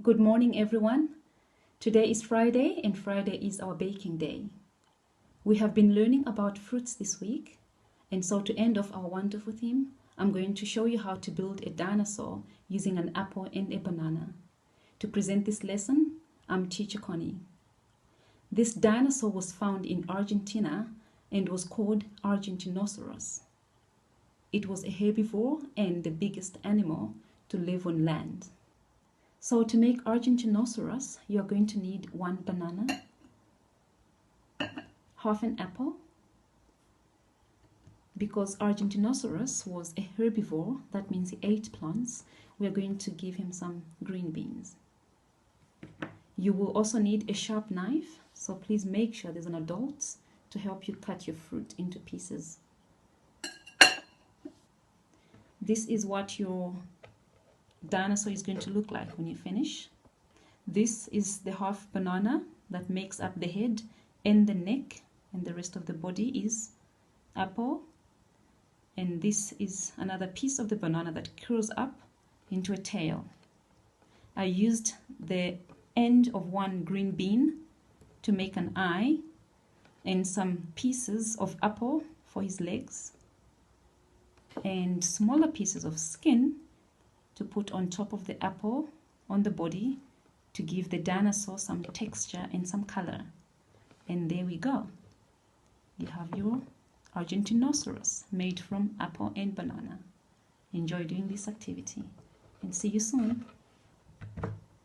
Good morning, everyone. Today is Friday, and Friday is our baking day. We have been learning about fruits this week, and so to end off our wonderful theme, I'm going to show you how to build a dinosaur using an apple and a banana. To present this lesson, I'm Teacher Connie. This dinosaur was found in Argentina and was called Argentinosaurus. It was a herbivore and the biggest animal to live on land. So to make Argentinosaurus, you're going to need 1 banana, half an apple. Because Argentinosaurus was a herbivore, that means he ate plants, we're going to give him some green beans. You will also need a sharp knife, so please make sure there's an adult to help you cut your fruit into pieces. This is what your dinosaur is going to look like when you finish. This is the half banana that makes up the head and the neck, and the rest of the body is apple. And this is another piece of the banana that curls up into a tail. I used the end of 1 green bean to make an eye and some pieces of apple for his legs and smaller pieces of skin to put on top of the apple on the body to give the dinosaur some texture and some color. And there we go. You have your Argentinosaurus made from apple and banana. Enjoy doing this activity and see you soon.